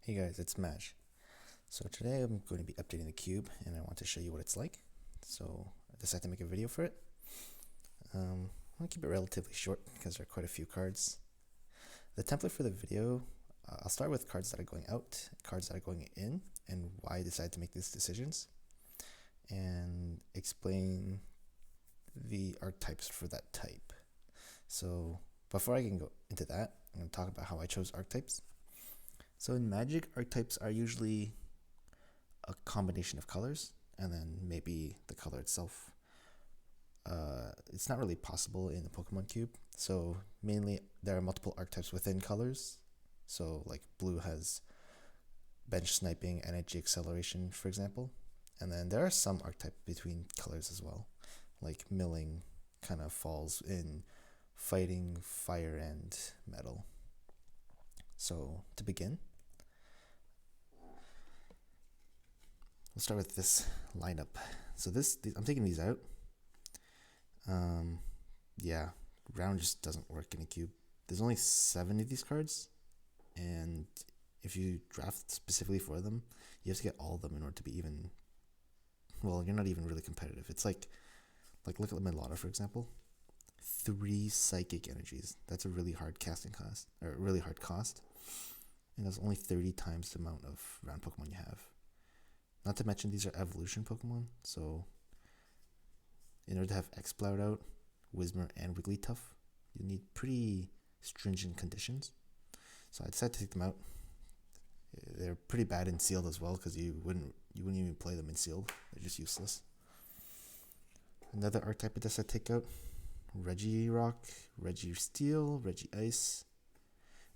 Hey guys, it's Maj. So today I'm going to be updating the cube and I want to show you what it's like. So I decided to make a video for it. I'm going to keep it relatively short because there are quite a few cards. The template for the video, I'll start with cards that are going out, cards that are going in, and why I decided to make these decisions, and explain the archetypes for that type. So before I can go into that, I'm going to talk about how I chose archetypes. So in Magic, archetypes are usually a combination of colors and then maybe the color itself. It's not really possible in the Pokemon Cube. So mainly there are multiple archetypes within colors. So like blue has bench sniping, energy acceleration, for example. And then there are some archetypes between colors as well. Like milling kind of falls in fighting, fire, and metal. So to begin, we'll start with this lineup. So I'm taking these out. Yeah, round just doesn't work in a cube. There's only 7 of these cards, and if you draft specifically for them, you have to get all of them in order to be even. Well, you're not even really competitive. It's like look at Milata, for example. 3 psychic energies. That's a really hard casting cost, or really hard cost, and that's only 30 times the amount of round Pokemon you have. Not to mention these are evolution Pokemon, so in order to have Exploud out, Whismur, and Wigglytuff, you need pretty stringent conditions. So I decided to take them out. They're pretty bad in sealed as well because you wouldn't even play them in sealed. They're just useless. Another archetype I decided to take out: Regirock, Registeel, Regice,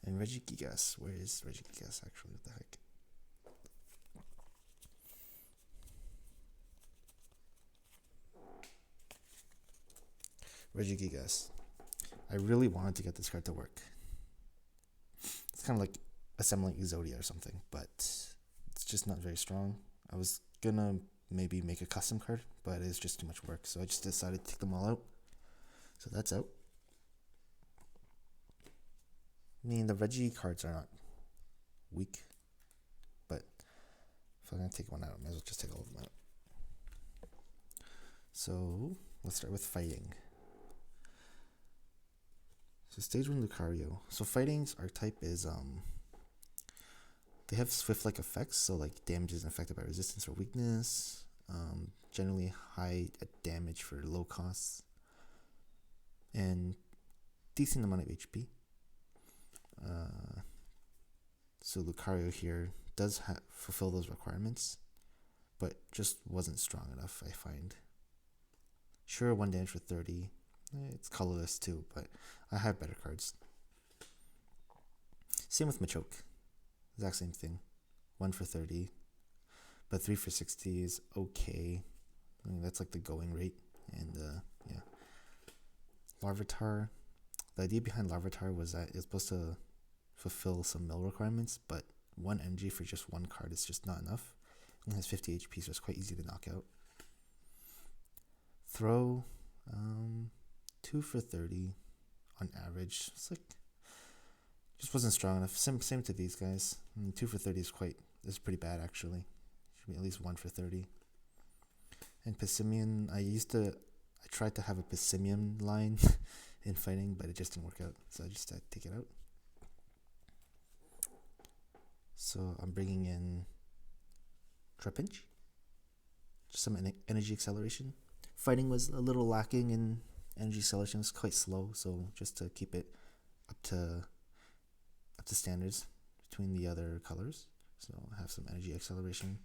and Regigigas. Where is Regigigas actually? What the heck? Regigigas. I really wanted to get this card to work. It's kind of like assembling Exodia or something, but it's just not very strong. I was gonna maybe make a custom card, but it's just too much work, so I just decided to take them all out. So that's out. I mean, the Reggie cards are not weak, but if I'm gonna take one out, I might as well just take all of them out. So let's start with fighting. So stage 1 Lucario. So fighting's archetype is they have swift-like effects, so like damage is affected by resistance or weakness. Generally high damage for low costs, and decent amount of HP. So Lucario here does fulfill those requirements, but just wasn't strong enough, I find. Sure, 1 damage for 30. It's colorless too, but I have better cards. Same with Machoke. Exact same thing. 1 for 30, but 3 for 60 is okay. I mean, that's like the going rate. And yeah. Larvitar. The idea behind Larvitar was that it's supposed to fulfill some mill requirements, but 1 energy for just 1 card is just not enough. It has 50 HP, so it's quite easy to knock out. Throw. 2 for 30 on average. It's like just wasn't strong enough. Same to these guys. 2 for 30 is pretty bad actually. Should be at least 1 for 30. And Pissimian, I tried to have a Pissimian line in fighting, but it just didn't work out. So I just had to take it out. So I'm bringing in Trapinch. Just some energy acceleration. Fighting was a little lacking in energy acceleration. It's quite slow, so just to keep it up to standards between the other colors. So I have some energy acceleration.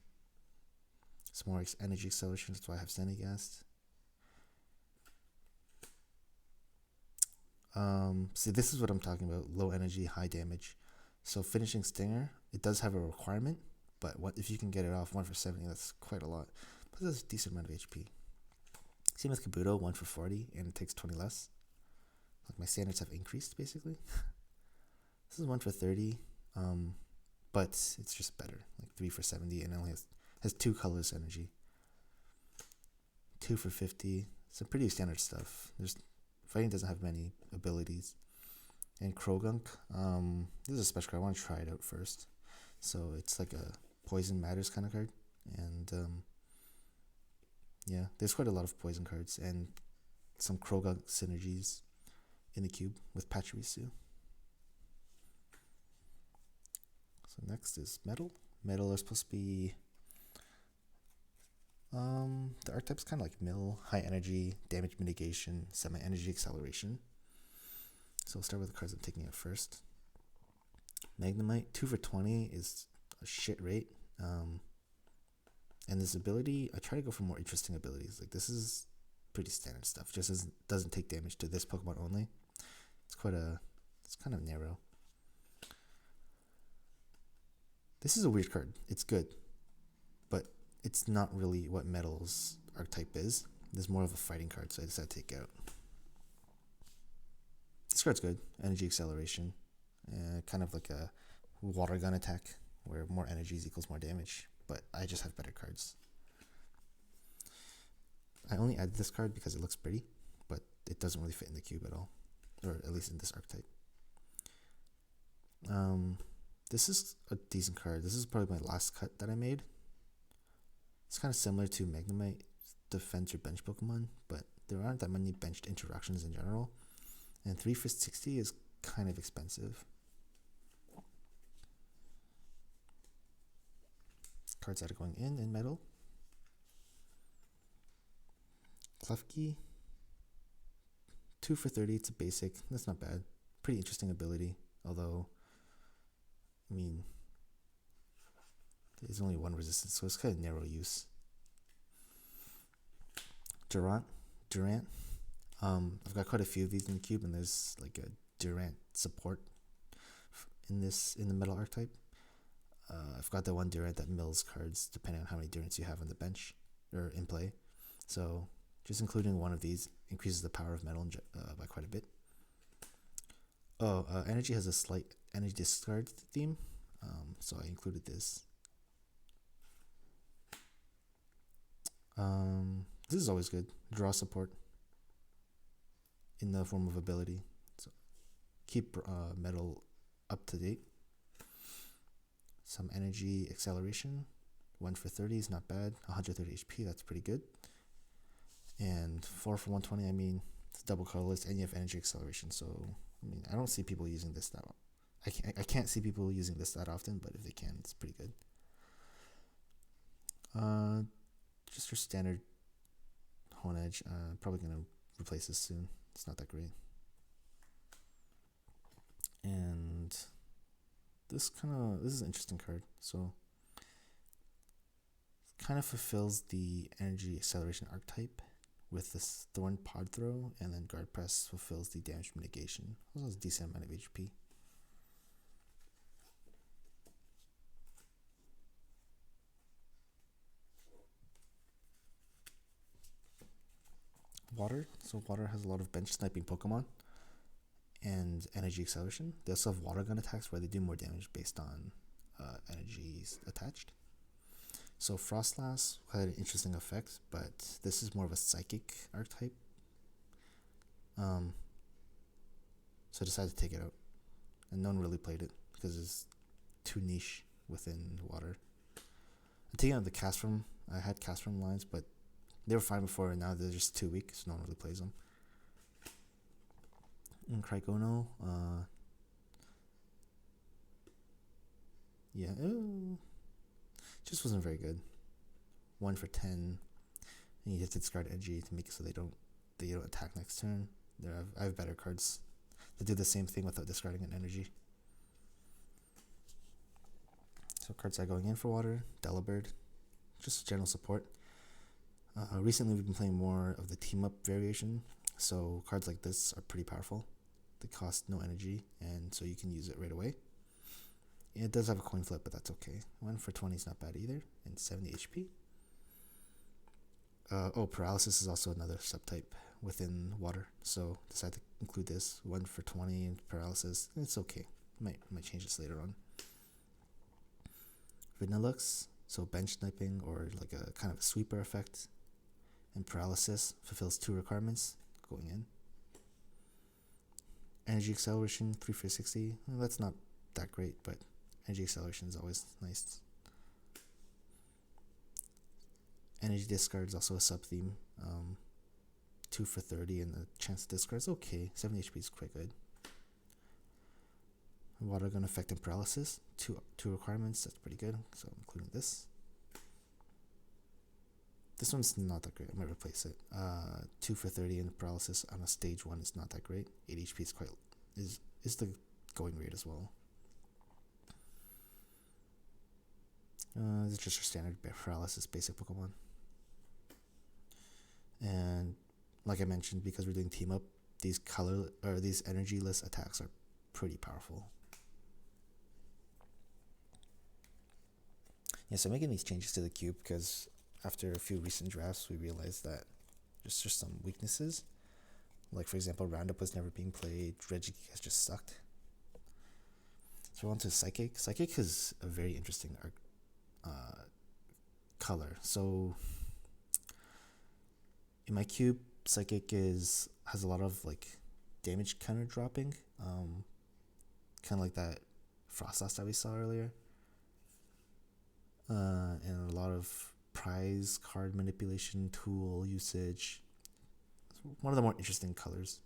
Some more energy acceleration, that's why I have Sandygast. See, this is what I'm talking about. Low energy, high damage. So finishing Stinger, it does have a requirement, but what if you can get it off 1 for 70, that's quite a lot. But that's a decent amount of HP. Same with Kabuto, 1 for 40, and it takes 20 less. Like my standards have increased, basically. This is 1 for 30, but it's just better. Like 3 for 70, and it only has 2 colors energy. 2 for 50. Some pretty standard stuff. Fighting doesn't have many abilities. And Krogunk, this is a special card. I want to try it out first. So it's like a poison matters kind of card. And yeah, there's quite a lot of poison cards and some Krogunk synergies in the cube with Pachirisu. So next is metal. Metal is supposed to be the archetype's kind of like mill, high energy, damage mitigation, semi-energy acceleration. So we'll start with the cards I'm taking out first. Magnemite, 2 for 20 is a shit rate. And this ability, I try to go for more interesting abilities. Like this is pretty standard stuff. Just doesn't take damage to this Pokemon only. It's kind of narrow. This is a weird card. It's good, but it's not really what Metal's archetype is. There's more of a fighting card, so I decided to take it out. This card's good. Energy acceleration. Kind of like a water gun attack, where more energies equals more damage. But I just have better cards. I only added this card because it looks pretty, but it doesn't really fit in the cube at all. Or at least in this archetype. This is a decent card. This is probably my last cut that I made. It's kind of similar to Magnemite, defense or bench Pokemon, but there aren't that many benched interactions in general. And 3 for 60 is kind of expensive. Cards that are going in metal. Klefki, 2 for 30, it's a basic. That's not bad. Pretty interesting ability, although, I mean, there's only one resistance, so it's kind of narrow use. Durant. I've got quite a few of these in the cube, and there's like a Durant support in the metal archetype. I've got the one Durant that mills cards depending on how many Durants you have on the bench or in play. So just including one of these increases the power of metal by quite a bit. Energy has a slight energy discard theme, so I included this. This is always good. Draw support in the form of ability. So keep metal up to date. Some energy acceleration. 1 for 30 is not bad. 130 HP, that's pretty good. And 4 for 120, I mean, it's double colorless and you have energy acceleration. So, I mean, I don't see people using this that I can't see people using this that often, but if they can, it's pretty good. Just your standard Hone Edge. Probably going to replace this soon. It's not that great. And this is an interesting card. So kind of fulfills the energy acceleration archetype with this Thorn Pod Throw, and then Guard Press fulfills the damage mitigation. Also has a decent amount of HP. Water. So water has a lot of bench sniping Pokemon and energy acceleration. They also have water gun attacks where they do more damage based on energies attached. So Frostlass had an interesting effect, but this is more of a psychic archetype. So I decided to take it out. And no one really played it because it's too niche within water. I'm taking out the Castform. I had Castform lines, but they were fine before, and now they're just too weak, so no one really plays them. And Cryogonal, yeah, just wasn't very good. 1 for 10, and you have to discard energy to make it so they don't attack next turn. I have better cards that do the same thing without discarding an energy. So cards are going in for water. Delibird, just general support. Recently we've been playing more of the team up variation, so cards like this are pretty powerful. They cost no energy, and so you can use it right away. It does have a coin flip, but that's okay. 1 for 20 is not bad either, and 70 HP. Paralysis is also another subtype within water, so decided to include this. 1 for 20 and paralysis. It's okay. Might change this later on. Vanillux, so bench sniping or like a kind of a sweeper effect. And paralysis fulfills 2 requirements going in. Energy acceleration, 3 for 60. Well, that's not that great, but Energy acceleration is always nice. Energy discard is also a sub theme. 2 for 30, and the chance to discard is okay. 7 HP is quite good. Water gun effect and paralysis. Two requirements, that's pretty good. So I'm including this. This one's not that great. I might replace it. 2 for 30 and paralysis on a stage 1 is not that great. 8 HP is quite is the going rate as well. This is just your standard paralysis basic Pokemon. And like I mentioned, because we're doing team up, these energyless attacks are pretty powerful. Yeah, so I'm making these changes to the cube because after a few recent drafts, we realized that there's just some weaknesses. Like, for example, Roundup was never being played. Regigigas has just sucked. So we're on to Psychic. Psychic is a very interesting color. So in my cube, Psychic has a lot of like damage counter dropping. Kind of like that Froslass that we saw earlier. And a lot of prize card manipulation tool usage. It's one of the more interesting colors.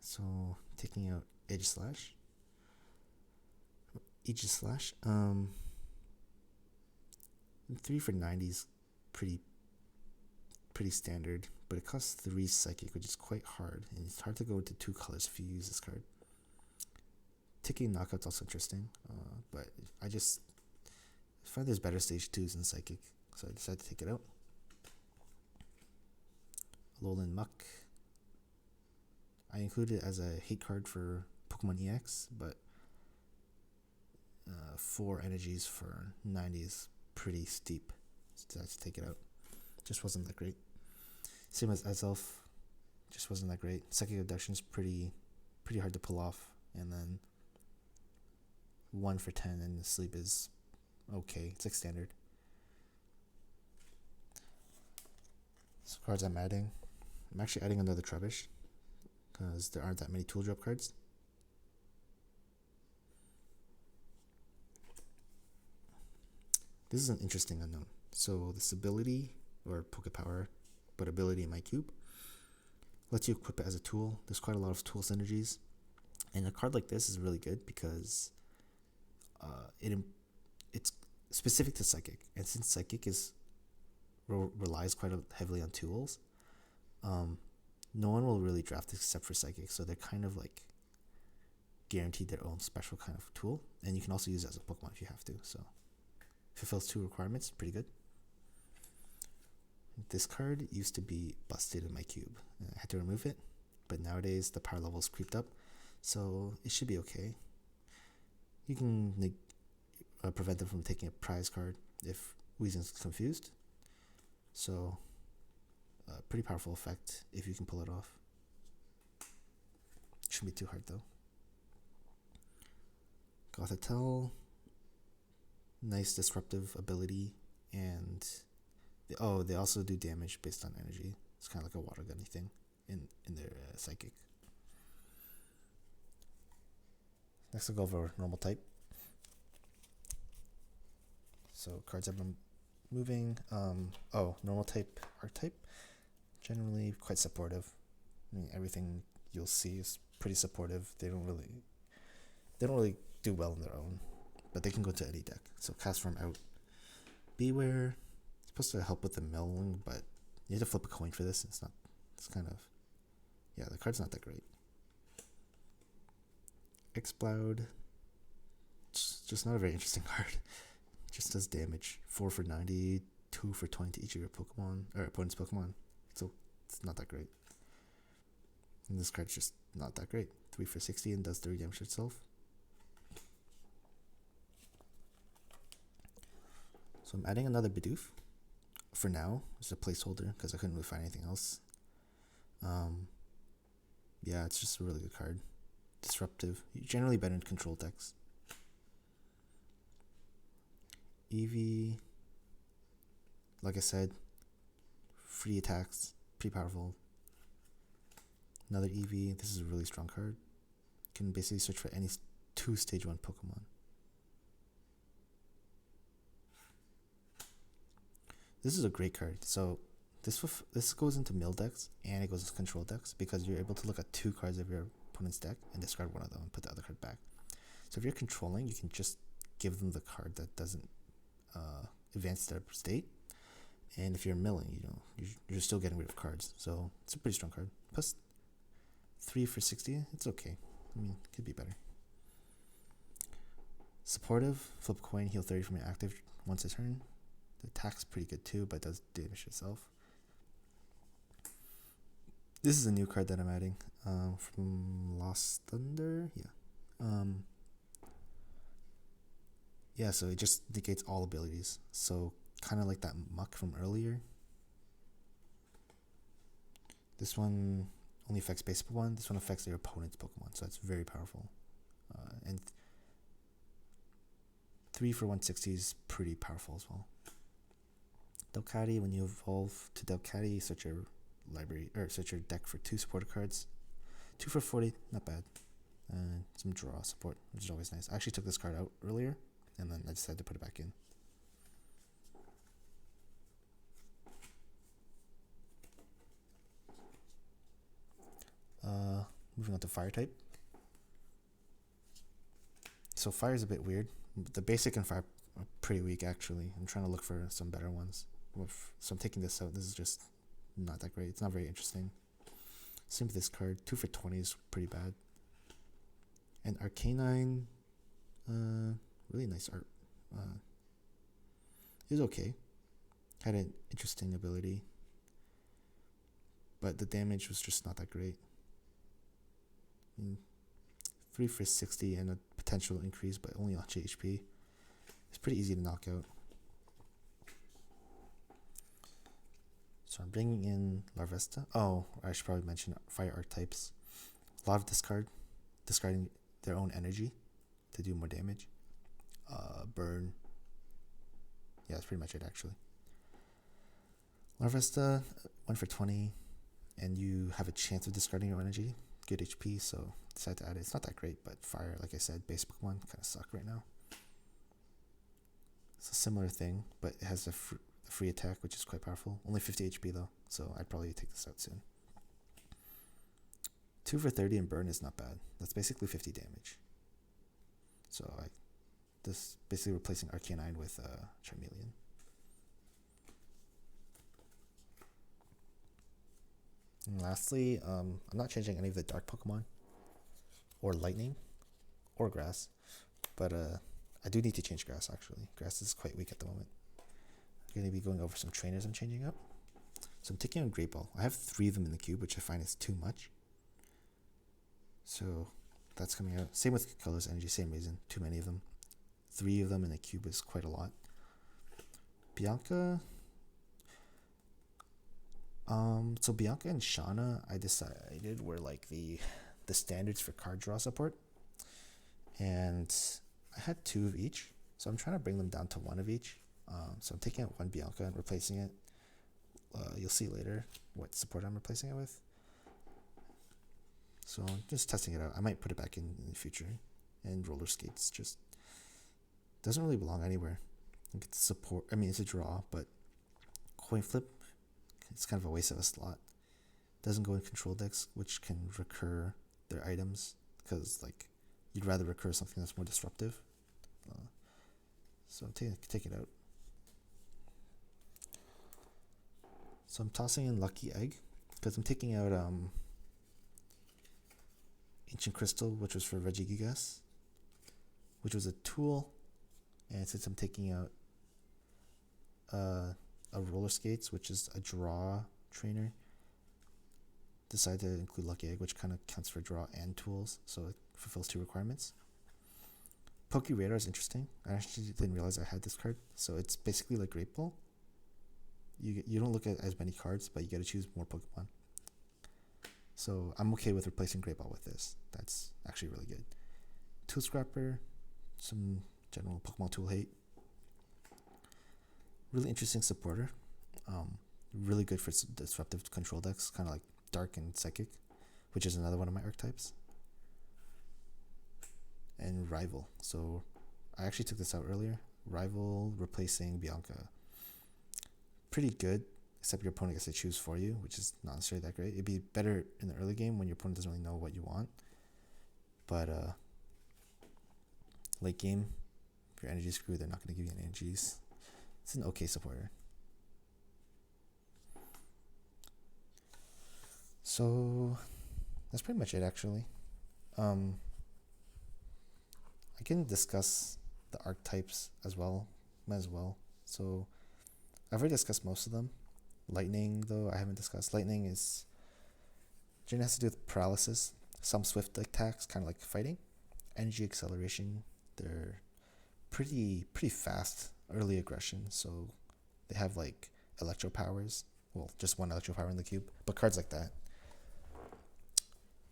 So taking out Aegislash. 3 for 90 is pretty standard, but it costs 3 Psychic, which is quite hard, and it's hard to go into 2 colors if you use this card. Ticking Knockout's also interesting, but I find there's better stage 2s in Psychic, so I decided to take it out. Alolan Muck. I included it as a hate card for Pokemon EX, but 4 energies for 90 is pretty steep, so I had to take it out. Just wasn't that great. Same as Azelf, just wasn't that great. Psychic Abduction is pretty hard to pull off, and then 1 for 10 and Sleep is okay. It's like standard. So cards I'm actually adding another Trubbish because there aren't that many tool drop cards. This is an interesting unknown. So this ability, or Pokepower, but ability in my cube, lets you equip it as a tool. There's quite a lot of tool synergies. And a card like this is really good because it's specific to Psychic. And since Psychic relies quite heavily on tools, no one will really draft this except for Psychic. So they're kind of like guaranteed their own special kind of tool. And you can also use it as a Pokemon if you have to. So fulfills 2 requirements, pretty good. This card used to be busted in my cube. I had to remove it, but nowadays the power level's creeped up, so it should be okay. You can prevent them from taking a prize card if Weezing's confused. So, pretty powerful effect if you can pull it off. Shouldn't be too hard though. Gothitelle. Nice disruptive ability, and they also do damage based on energy. It's kind of like a water gunny thing in their Psychic. Next, I'll go over normal type. So cards I've been moving. Normal type, archetype. Generally quite supportive. I mean, everything you'll see is pretty supportive. They don't really do well on their own, but they can go to any deck. So Cast Form out. Beware. It's supposed to help with the milling, but you have to flip a coin for this. The card's not that great. Exploud. It's just not a very interesting card. Just does damage. 4 for 90, 2 for 20 to each of your Pokemon, or opponent's Pokemon. So it's not that great. And this card's just not that great. 3 for 60 and does 30 damage to itself. So I'm adding another Bidoof for now as a placeholder because I couldn't really find anything else. It's just a really good card. Disruptive. Generally better in control decks. Eevee. Like I said, free attacks. Pretty powerful. Another Eevee. This is a really strong card. You can basically search for any 2 stage 1 Pokemon. This is a great card. So this goes into mill decks and it goes into control decks because you're able to look at 2 cards of your opponent's deck and discard one of them and put the other card back. So if you're controlling, you can just give them the card that doesn't advance their state. And if you're milling, you're still getting rid of cards. So it's a pretty strong card. Plus 3 for 60, it's okay. I mean, it could be better. Supportive, flip a coin, heal 30 from your active once a turn. The attack's pretty good too, but does damage itself. This is a new card that I'm adding from Lost Thunder. Yeah, so it just negates all abilities. So kind of like that muck from earlier. This one only affects base Pokemon. This one affects their opponent's Pokemon, so it's very powerful. And 3 for 160 is pretty powerful as well. Delcatty, when you evolve to Delcatty, search your library or search your deck for 2 supporter cards. 2 for 40, not bad. And some draw support, which is always nice. I actually took this card out earlier, and then I decided to put it back in. Moving on to fire type. So fire is a bit weird. The basic and fire are pretty weak actually. I'm trying to look for some better ones. So I'm taking this out. This is just not that great. It's not very interesting. Same with this card. 2 for 20 is pretty bad. And Arcanine, really nice art. It was okay. Had an interesting ability, but the damage was just not that great. 3 for 60 and a potential increase, but only on HP. It's pretty easy to knock out. So I'm bringing in Larvesta. Oh, I should probably mention fire archetypes. A lot of discarding their own energy to do more damage. Burn. Yeah, that's pretty much it actually. Larvesta, 1 for 20, and you have a chance of discarding your energy. Good HP, so decided to add it. It's not that great, but fire, like I said, base Pokemon kind of suck right now. It's a similar thing, but it has a free attack, which is quite powerful. Only 50 HP though, so I'd probably take this out soon. 2 for 30 and burn is not bad. That's basically 50 damage. So this basically replacing Arcanine with Charmeleon. And lastly, I'm not changing any of the dark Pokemon, or lightning, or grass, but I do need to change grass actually. Grass is quite weak at the moment. I'm going to be going over some trainers I'm changing up. So I'm taking on Great Ball. I have 3 of them in the cube, which I find is too much. So that's coming out. Same with Colorless Energy, same reason. Too many of them. 3 of them in the cube is quite a lot. Bianca. So Bianca and Shauna, I decided were like the standards for card draw support. And I had 2 of each. So I'm trying to bring them down to 1 of each. So I'm taking out 1 Bianca and replacing it. You'll see later what support I'm replacing it with. So I'm just testing it out. I might put it back in the future. And roller skates just doesn't really belong anywhere. It's support. I mean, it's a draw, but coin flip, it's kind of a waste of a slot. Doesn't go in control decks, which can recur their items because like you'd rather recur something that's more disruptive. So take it out. So I'm tossing in Lucky Egg because I'm taking out Ancient Crystal, which was for Regigigas, which was a tool, and since I'm taking out a Roller Skates, which is a draw trainer, decided to include Lucky Egg, which kind of counts for draw and tools, so it fulfills 2 requirements. Poke Radar is interesting. I actually didn't realize I had this card, so it's basically like Great Ball. You don't look at as many cards, but you got to choose more Pokemon. So I'm okay with replacing Great Ball with this. That's actually really good. Tool Scrapper, some general Pokemon tool hate. Really interesting supporter. Really good for disruptive control decks, kind of like Dark and Psychic, which is another one of my archetypes. And Rival. So I actually took this out earlier. Rival replacing Bianca. pretty good, except your opponent gets to choose for you, which is not necessarily that great. It'd be better in the early game when your opponent doesn't really know what you want. But late game, if your energy screwed, they're not going to give you any energies. It's an okay supporter. So that's pretty much it, actually. I can discuss the archetypes as well. Might as well. So I've already discussed most of them. Lightning, though, I haven't discussed. Lightning is generally has to do with paralysis. Some swift attacks, kind of like fighting. Energy acceleration. They're pretty fast. Early aggression. So they have like electro powers. Well, just one electro power in the cube. But cards like that.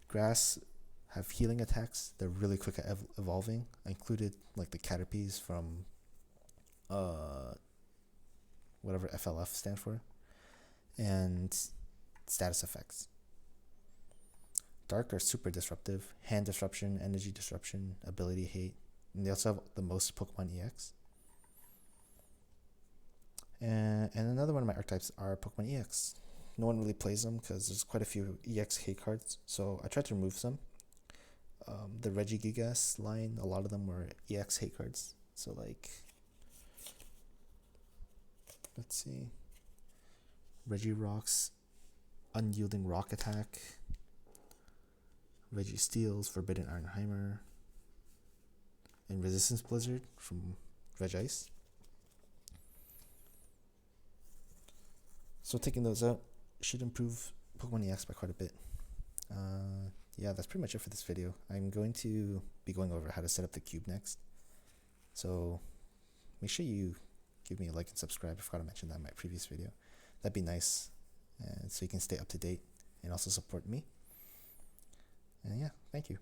Grass have healing attacks. They're really quick at evolving. I included like the Caterpies from whatever FLF stand for, and status effects. Dark are super disruptive. Hand disruption, energy disruption, ability hate, and they also have the most Pokemon EX. And another one of my archetypes are Pokemon EX. No one really plays them because there's quite a few EX hate cards, so I tried to remove some. The Regigigas line, a lot of them were EX hate cards. So like, let's see, Regirock's Unyielding Rock Attack, Registeel's Forbidden Ironheimer, and Resistance Blizzard from Regice. So taking those out should improve Pokemon EX by quite a bit. Yeah, that's pretty much it for this video. I'm going to be going over how to set up the cube next. So make sure you give me a like and subscribe. I forgot to mention that in my previous video. That'd be nice. And so you can stay up to date and also support me. And yeah, thank you.